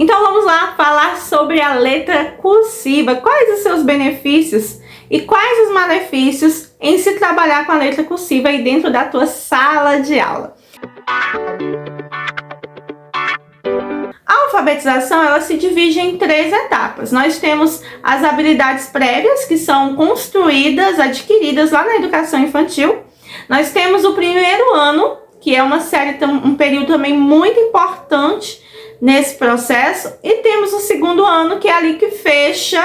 Então vamos lá falar sobre a letra cursiva. Quais os seus benefícios e quais os malefícios em se trabalhar com a letra cursiva aí dentro da tua sala de aula. A alfabetização ela se divide em 3 etapas. Nós temos as habilidades prévias, que são construídas, adquiridas lá na educação infantil. Nós temos o primeiro ano, que é um período também muito importante nesse processo, e temos o segundo ano, que é ali que fecha,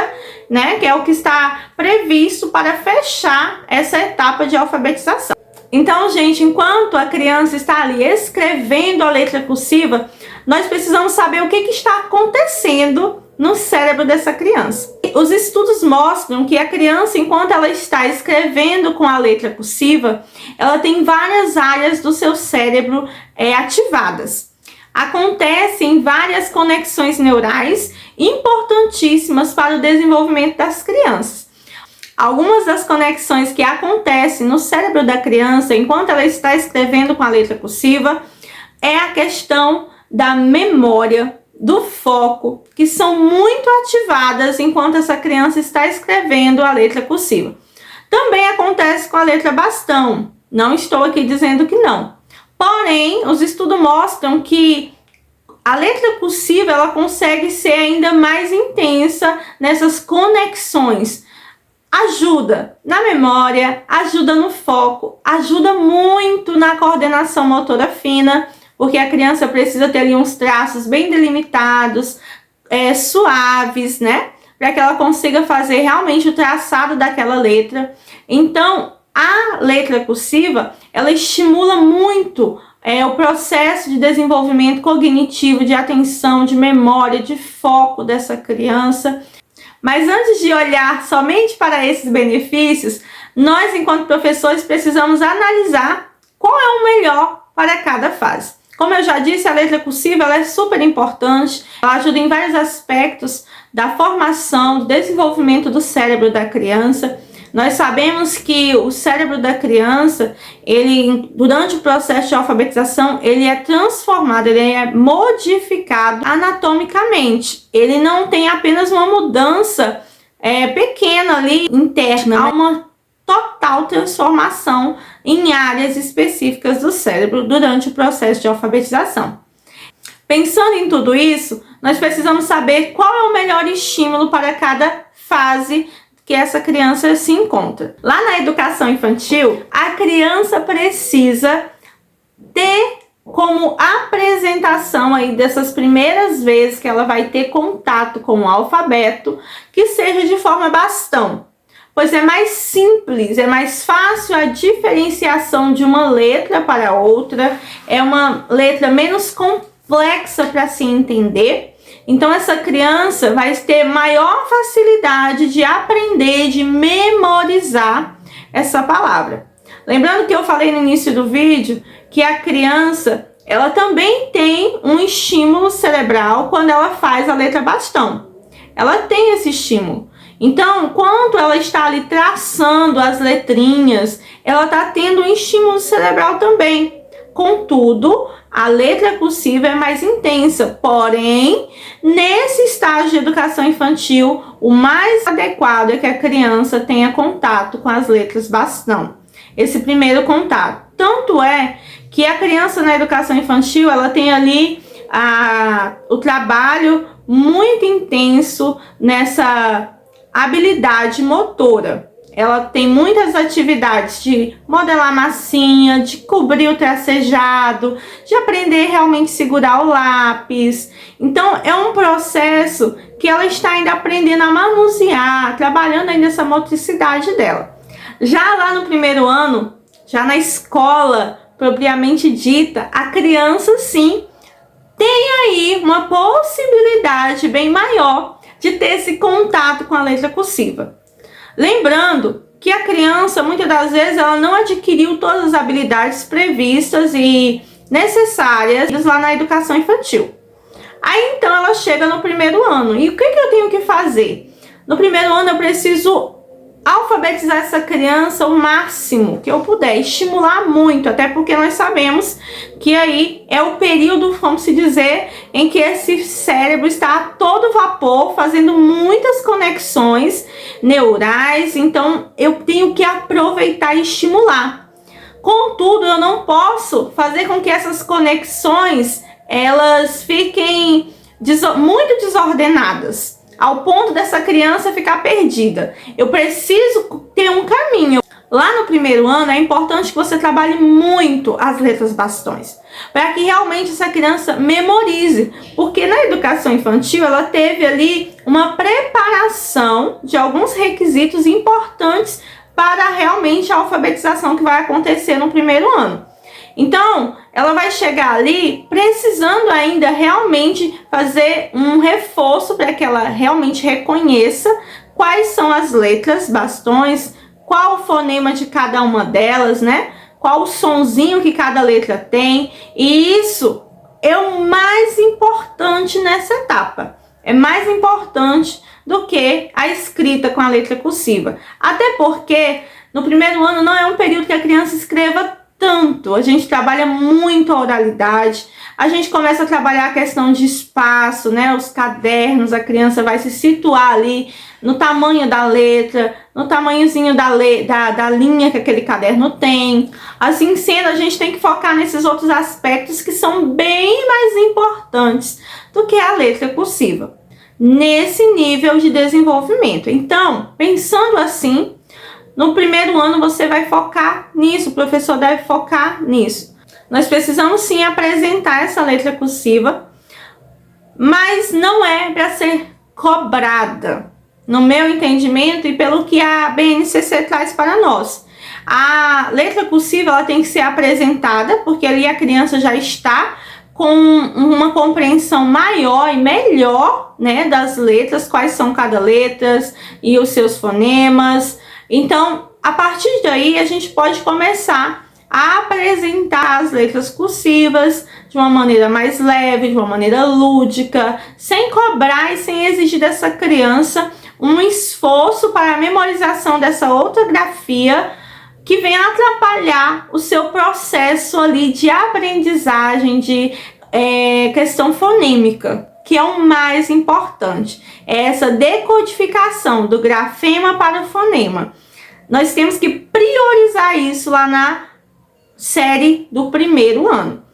né, que é o que está previsto para fechar essa etapa de alfabetização. Então, gente, enquanto a criança está ali escrevendo a letra cursiva, nós precisamos saber o que está acontecendo no cérebro dessa criança. Os estudos mostram que a criança, enquanto ela está escrevendo com a letra cursiva, ela tem várias áreas do seu cérebro ativadas. Acontecem várias conexões neurais importantíssimas para o desenvolvimento das crianças. Algumas das conexões que acontecem no cérebro da criança enquanto ela está escrevendo com a letra cursiva é a questão da memória, do foco, que são muito ativadas enquanto essa criança está escrevendo a letra cursiva. Também acontece com a letra bastão, não estou aqui dizendo que não. Porém, os estudos mostram que a letra cursiva ela consegue ser ainda mais intensa nessas conexões. Ajuda na memória, ajuda no foco, ajuda muito na coordenação motora fina, porque a criança precisa ter ali uns traços bem delimitados, suaves, né? Para que ela consiga fazer realmente o traçado daquela letra. Então, a letra cursiva, ela estimula muito o processo de desenvolvimento cognitivo, de atenção, de memória, de foco dessa criança. Mas antes de olhar somente para esses benefícios, nós, enquanto professores, precisamos analisar qual é o melhor para cada fase. Como eu já disse, a letra cursiva ela é super importante, ela ajuda em vários aspectos da formação, do desenvolvimento do cérebro da criança. Nós sabemos que o cérebro da criança, durante o processo de alfabetização, ele é transformado, ele é modificado anatomicamente. Ele não tem apenas uma mudança pequena ali, interna, há uma total transformação em áreas específicas do cérebro durante o processo de alfabetização. Pensando em tudo isso, nós precisamos saber qual é o melhor estímulo para cada fase que essa criança se encontra. Lá na educação infantil, a criança precisa ter como apresentação aí dessas primeiras vezes que ela vai ter contato com o alfabeto, que seja de forma bastão, pois é mais simples, é mais fácil a diferenciação de uma letra para outra, é uma letra menos complexa para se entender. Então essa criança vai ter maior facilidade de aprender, de memorizar essa palavra. Lembrando que eu falei no início do vídeo que a criança, ela também tem um estímulo cerebral quando ela faz a letra bastão. Ela tem esse estímulo. Então, quando ela está ali traçando as letrinhas, ela está tendo um estímulo cerebral também. Contudo, a letra cursiva é mais intensa, porém, nesse estágio de educação infantil, o mais adequado é que a criança tenha contato com as letras bastão. Esse primeiro contato. Tanto é que a criança na educação infantil, ela tem ali o trabalho muito intenso nessa habilidade motora. Ela tem muitas atividades de modelar massinha, de cobrir o tracejado, de aprender realmente a segurar o lápis. Então, é um processo que ela está ainda aprendendo a manusear, trabalhando ainda essa motricidade dela. Já lá no primeiro ano, já na escola propriamente dita, a criança sim tem aí uma possibilidade bem maior de ter esse contato com a letra cursiva. Lembrando que a criança, muitas das vezes, ela não adquiriu todas as habilidades previstas e necessárias lá na educação infantil. Aí, então, ela chega no primeiro ano. E o que eu tenho que fazer? No primeiro ano, eu preciso alfabetizar essa criança o máximo que eu puder, estimular muito, até porque nós sabemos que aí é o período, vamos se dizer, em que esse cérebro está a todo vapor, fazendo muitas conexões neurais, então eu tenho que aproveitar e estimular. Contudo, eu não posso fazer com que essas conexões elas fiquem muito desordenadas, ao ponto dessa criança ficar perdida. Eu preciso ter um caminho. Lá no primeiro ano é importante que você trabalhe muito as letras bastões, para que realmente essa criança memorize, porque na educação infantil ela teve ali uma preparação de alguns requisitos importantes para realmente a alfabetização que vai acontecer no primeiro ano. Então, ela vai chegar ali precisando ainda realmente fazer um reforço para que ela realmente reconheça quais são as letras bastões, qual o fonema de cada uma delas, né? Qual o sonzinho que cada letra tem. E isso é o mais importante nessa etapa. É mais importante do que a escrita com a letra cursiva. Até porque no primeiro ano não é um período que a criança escreva tanto, a gente trabalha muito a oralidade, a gente começa a trabalhar a questão de espaço, né? Os cadernos, a criança vai se situar ali no tamanho da letra, no tamanhozinho da linha que aquele caderno tem. Assim sendo, a gente tem que focar nesses outros aspectos que são bem mais importantes do que a letra cursiva, nesse nível de desenvolvimento. Então, pensando assim, no primeiro ano você vai focar nisso, o professor deve focar nisso. Nós precisamos sim apresentar essa letra cursiva, mas não é para ser cobrada, no meu entendimento e pelo que a BNCC traz para nós. A letra cursiva ela tem que ser apresentada, porque ali a criança já está com uma compreensão maior e melhor, né, das letras, quais são cada letra e os seus fonemas. Então, a partir daí, a gente pode começar a apresentar as letras cursivas de uma maneira mais leve, de uma maneira lúdica, sem cobrar e sem exigir dessa criança um esforço para a memorização dessa outra grafia que venha atrapalhar o seu processo ali de aprendizagem, de questão fonêmica, que é o mais importante, é essa decodificação do grafema para o fonema. Nós temos que priorizar isso lá na série do primeiro ano.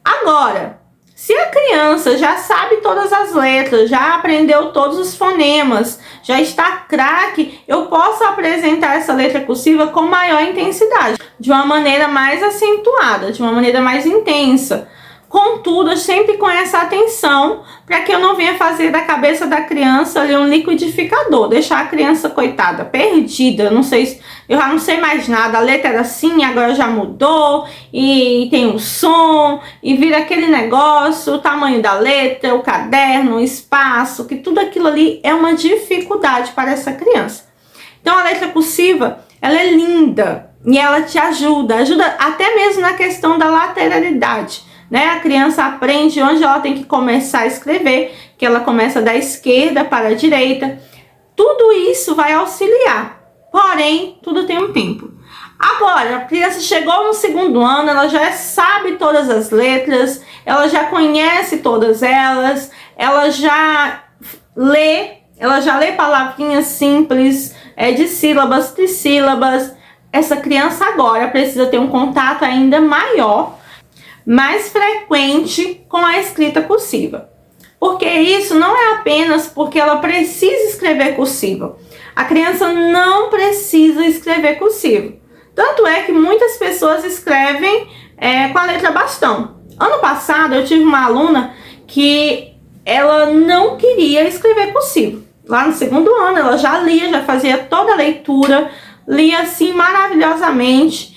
Agora, se a criança já sabe todas as letras, já aprendeu todos os fonemas, já está craque, eu posso apresentar essa letra cursiva com maior intensidade, de uma maneira mais acentuada, de uma maneira mais intensa. Contudo, sempre com essa atenção, para que eu não venha fazer da cabeça da criança ali um liquidificador, deixar a criança, coitada, perdida, eu já não sei mais nada, a letra era assim, agora já mudou, e tem um som, e vira aquele negócio, o tamanho da letra, o caderno, o espaço, que tudo aquilo ali é uma dificuldade para essa criança. Então a letra cursiva, ela é linda, e ela te ajuda até mesmo na questão da lateralidade. Né? A criança aprende onde ela tem que começar a escrever, que ela começa da esquerda para a direita. Tudo isso vai auxiliar, porém, tudo tem um tempo. Agora, a criança chegou no segundo ano, ela já sabe todas as letras, ela já conhece todas elas, ela já lê palavrinhas simples, de sílabas, trissílabas. Essa criança agora precisa ter um contato ainda maior, mais frequente com a escrita cursiva. Porque isso não é apenas porque ela precisa escrever cursiva. A criança não precisa escrever cursivo. Tanto é que muitas pessoas escrevem com a letra bastão. Ano passado eu tive uma aluna que ela não queria escrever cursivo. Lá no segundo ano ela já lia, já fazia toda a leitura, lia assim maravilhosamente.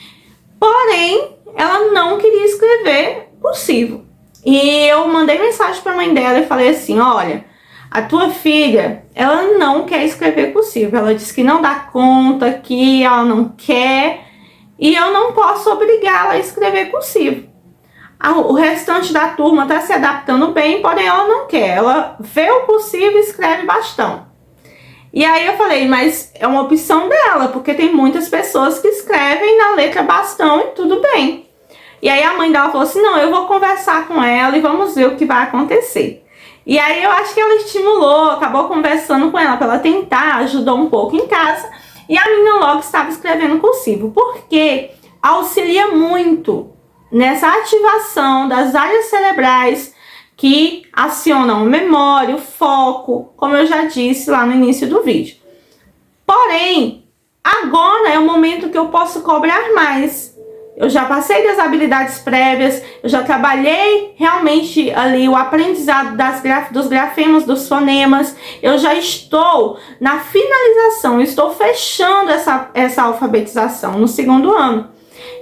Porém, ela não queria escrever cursivo. E eu mandei mensagem para a mãe dela e falei assim: olha, a tua filha, ela não quer escrever cursivo. Ela disse que não dá conta, que ela não quer, e eu não posso obrigá-la a escrever cursivo. O restante da turma está se adaptando bem, porém ela não quer. Ela vê o cursivo e escreve bastão. E aí eu falei, mas é uma opção dela, porque tem muitas pessoas que escrevem na letra bastão e tudo bem. E aí a mãe dela falou assim, não, eu vou conversar com ela e vamos ver o que vai acontecer. E aí eu acho que ela estimulou, acabou conversando com ela para ela tentar, ajudou um pouco em casa. E a menina logo estava escrevendo cursivo, porque auxilia muito nessa ativação das áreas cerebrais que acionam a memória, o foco, como eu já disse lá no início do vídeo. Porém, agora é o momento que eu posso cobrar mais. Eu já passei das habilidades prévias, eu já trabalhei realmente ali o aprendizado dos grafemas, dos fonemas, eu já estou na finalização, estou fechando essa alfabetização no 2º ano.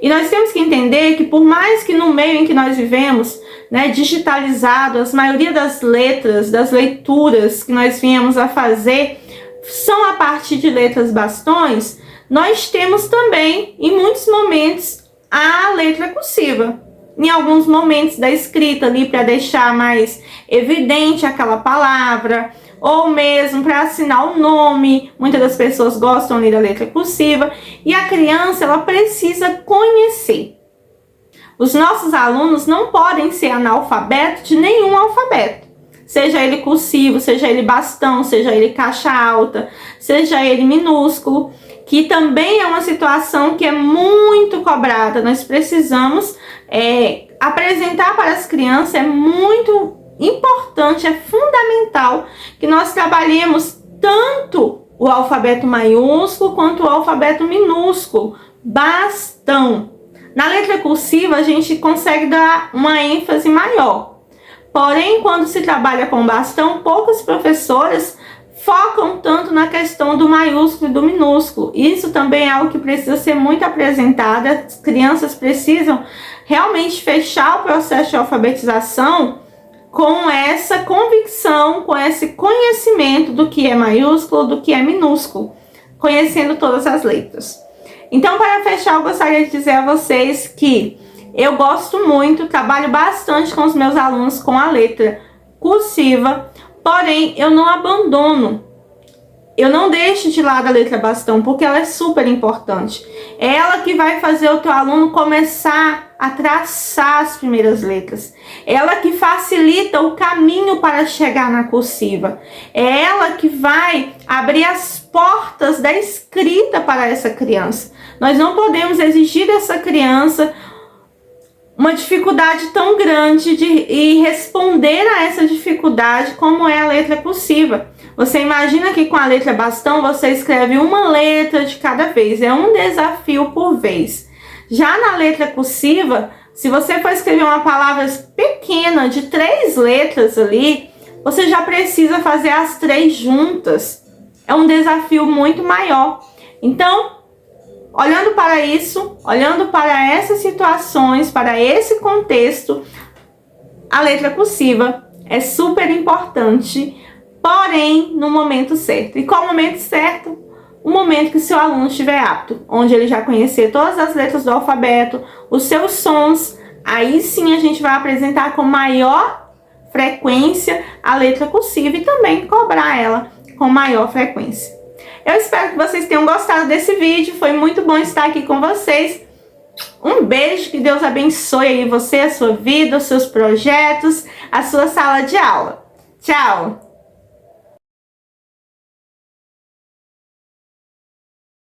E nós temos que entender que por mais que no meio em que nós vivemos, né, digitalizado, a maioria das letras, das leituras que nós viemos a fazer são a partir de letras bastões, nós temos também, em muitos momentos, a letra cursiva. Em alguns momentos da escrita ali, para deixar mais evidente aquela palavra, ou mesmo para assinar o nome. Muitas das pessoas gostam ali da letra cursiva. E a criança, ela precisa conhecer. Os nossos alunos não podem ser analfabetos de nenhum alfabeto. Seja ele cursivo, seja ele bastão, seja ele caixa alta, seja ele minúsculo, que também é uma situação que é muito cobrada. Nós precisamos apresentar para as crianças, é muito importante, é fundamental que nós trabalhemos tanto o alfabeto maiúsculo quanto o alfabeto minúsculo, bastão. Na letra cursiva a gente consegue dar uma ênfase maior. Porém, quando se trabalha com bastão, poucas professoras focam tanto na questão do maiúsculo e do minúsculo. Isso também é algo que precisa ser muito apresentado. As crianças precisam realmente fechar o processo de alfabetização com essa convicção, com esse conhecimento do que é maiúsculo, do que é minúsculo, conhecendo todas as letras. Então, para fechar, eu gostaria de dizer a vocês que eu gosto muito, trabalho bastante com os meus alunos com a letra cursiva, porém, eu não abandono, eu não deixo de lado a letra bastão, porque ela é super importante. É ela que vai fazer o teu aluno começar a traçar as primeiras letras. É ela que facilita o caminho para chegar na cursiva. É ela que vai abrir as portas da escrita para essa criança. Nós não podemos exigir dessa criança uma dificuldade tão grande e responder a essa dificuldade como é a letra cursiva. Você imagina que com a letra bastão você escreve uma letra de cada vez, é um desafio por vez. Já na letra cursiva, se você for escrever uma palavra pequena de 3 letras ali, você já precisa fazer as 3 juntas. É um desafio muito maior. Então, olhando para isso, olhando para essas situações, para esse contexto, a letra cursiva é super importante, porém no momento certo. E qual o momento certo? O momento que seu aluno estiver apto, onde ele já conhecer todas as letras do alfabeto, os seus sons, aí sim a gente vai apresentar com maior frequência a letra cursiva e também cobrar ela com maior frequência. Eu espero que vocês tenham gostado desse vídeo, foi muito bom estar aqui com vocês. Um beijo, que Deus abençoe aí você, a sua vida, os seus projetos, a sua sala de aula. Tchau!